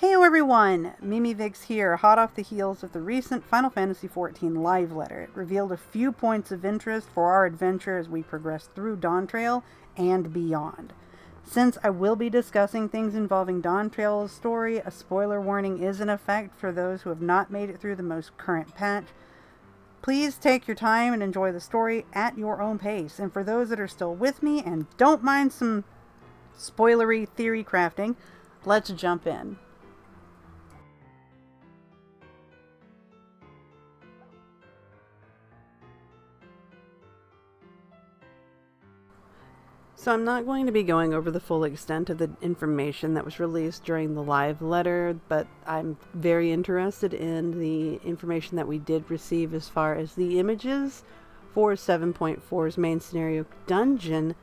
Heyo everyone! Mimi Vix here, hot off the heels of the recent Final Fantasy XIV live letter. It revealed a few points of interest for our adventure as we progress through Dawn Trail and beyond. Since I will be discussing things involving Dawn Trail's story, a spoiler warning is in effect for those who have not made it through the most current patch. Please take your time and enjoy the story at your own pace. And for those that are still with me and don't mind some spoilery theory crafting, let's jump in. So I'm not going to be going over the full extent of the information that was released during the live letter, but I'm very interested in the information that we did receive as far as the images for 7.4's main scenario dungeon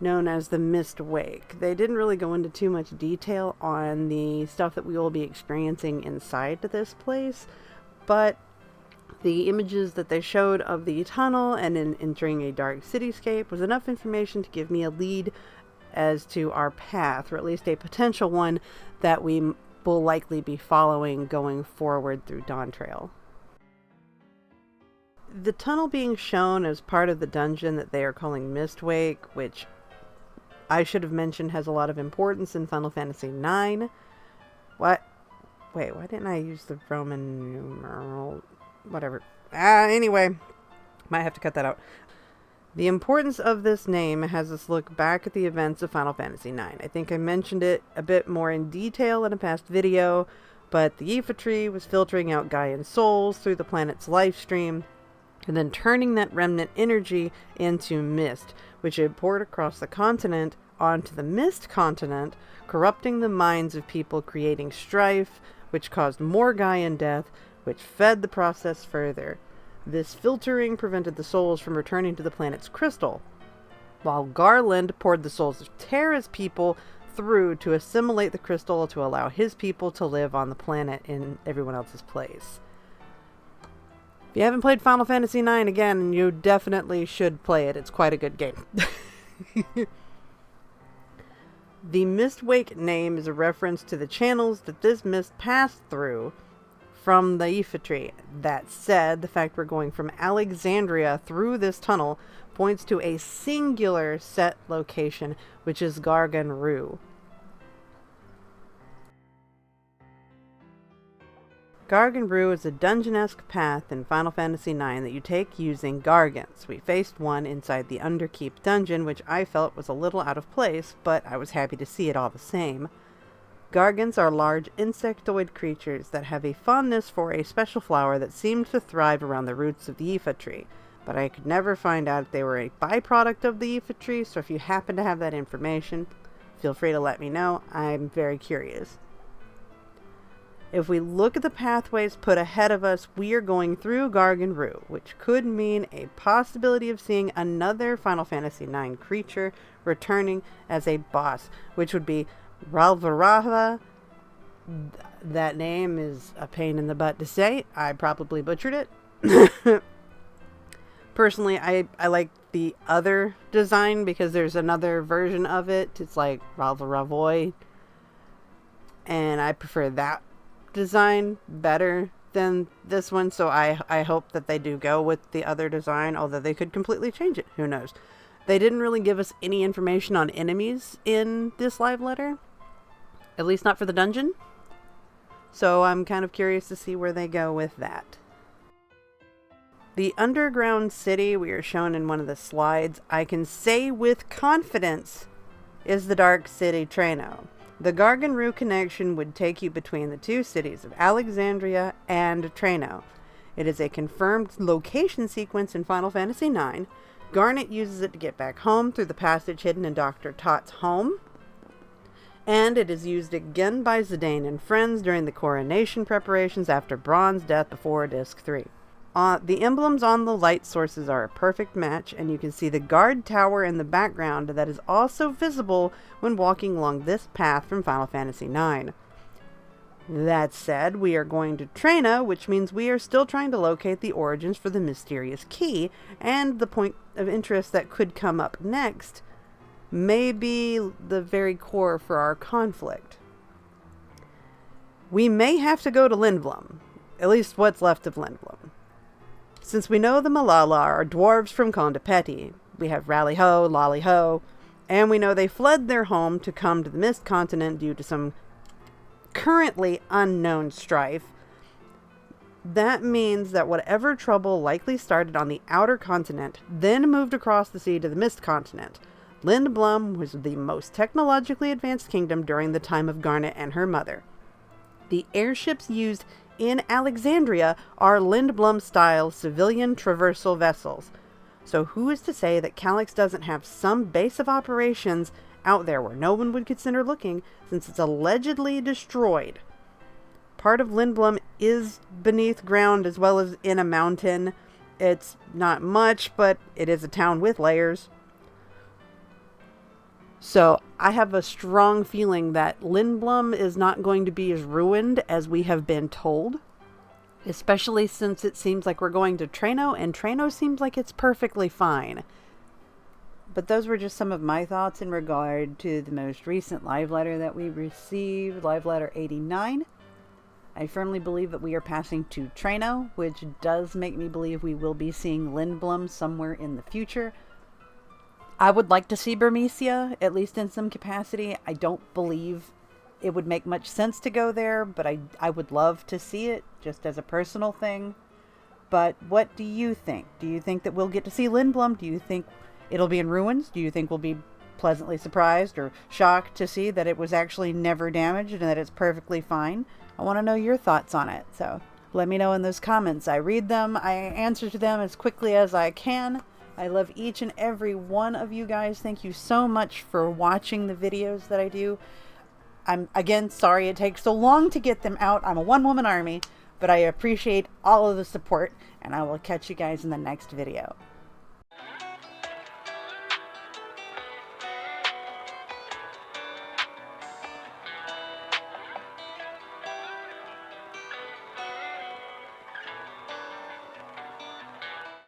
known as the Mistwake. They didn't really go into too much detail on the stuff that we will be experiencing inside this place, but the images that they showed of the tunnel and in entering a dark cityscape was enough information to give me a lead as to our path, or at least a potential one that we will likely be following going forward through Dawn Trail. The tunnel being shown as part of the dungeon that they are calling Mistwake, which I should have mentioned has a lot of importance in Final Fantasy IX. What? Wait, why didn't I use the Roman numeral? Whatever. Anyway, might have to cut that out. The importance of this name has us look back at the events of Final Fantasy IX. I think I mentioned it a bit more in detail in a past video, but the FFXIV was filtering out Gaian souls through the planet's life stream, and then turning that remnant energy into mist, which had poured across the continent onto the mist continent, corrupting the minds of people, creating strife, which caused more Gaian death, which fed the process further. This filtering prevented the souls from returning to the planet's crystal, while Garland poured the souls of Terra's people through to assimilate the crystal to allow his people to live on the planet in everyone else's place. If you haven't played Final Fantasy IX, again, you definitely should play it. It's quite a good game. The Mistwake name is a reference to the channels that this mist passed through from the FFXIV. That said, the fact we're going from Alexandria through this tunnel points to a singular set location, which is Gargan Roo. Gargan Roo is a dungeon-esque path in Final Fantasy IX that you take using Gargants. We faced one inside the Underkeep dungeon, which I felt was a little out of place, but I was happy to see it all the same. Gargants are large insectoid creatures that have a fondness for a special flower that seemed to thrive around the roots of the FFXIV, but I could never find out if they were a byproduct of the FFXIV, so if you happen to have that information, feel free to let me know. I'm very curious. If we look at the pathways put ahead of us, we are going through Gargan Roo, which could mean a possibility of seeing another Final Fantasy IX creature returning as a boss, which would be Ralvarava. That name is a pain in the butt to say. I probably butchered it. Personally, I like the other design because there's another version of it. It's like Ralvaravoy, and I prefer that design better than this one, so I hope that they do go with the other design, although they could completely change it. Who knows? They didn't really give us any information on enemies in this live letter, at least not for the dungeon, so I'm kind of curious to see where they go with that. The underground city we are shown in one of the slides, I can say with confidence, is the Dark City Treno. The Gargan Roo connection would take you between the two cities of Alexandria and Treno. It is a confirmed location sequence in Final Fantasy IX. Garnet uses it to get back home through the passage hidden in Dr. Tot's home. And it is used again by Zidane and friends during the coronation preparations after Braun's death before Disc 3. The emblems on the light sources are a perfect match, and you can see the guard tower in the background that is also visible when walking along this path from Final Fantasy IX. That said, we are going to Treno, which means we are still trying to locate the origins for the mysterious key, and the point of interest that could come up next may be the very core for our conflict. We may have to go to Lindblum, at least what's left of Lindblum. Since we know the Malala are dwarves from Kondapeti, we have Rally-Ho, Lolly-Ho, and we know they fled their home to come to the Mist Continent due to some currently unknown strife. That means that whatever trouble likely started on the outer continent, then moved across the sea to the Mist Continent. Lindblum was the most technologically advanced kingdom during the time of Garnet and her mother. The airships used in Alexandria are Lindblum-style civilian traversal vessels. So who is to say that Calyx doesn't have some base of operations out there where no one would consider looking, since it's allegedly destroyed? Part of Lindblum is beneath ground as well as in a mountain. It's not much, but it is a town with layers. So I have a strong feeling that Lindblum is not going to be as ruined as we have been told. Especially since it seems like we're going to Treno, and Treno seems like it's perfectly fine. But those were just some of my thoughts in regard to the most recent live letter that we received, live letter 89. I firmly believe that we are passing to Treno, which does make me believe we will be seeing Lindblum somewhere in the future. I would like to see Burmecia, at least in some capacity. I don't believe it would make much sense to go there, but I would love to see it, just as a personal thing. But what do you think? Do you think that we'll get to see Lindblum? Do you think it'll be in ruins? Do you think we'll be pleasantly surprised or shocked to see that it was actually never damaged and that it's perfectly fine? I want to know your thoughts on it, so let me know in those comments. I read them, I answer to them as quickly as I can. I love each and every one of you guys. Thank you so much for watching the videos that I do. I'm, again, sorry it takes so long to get them out. I'm a one-woman army, but I appreciate all of the support, and I will catch you guys in the next video.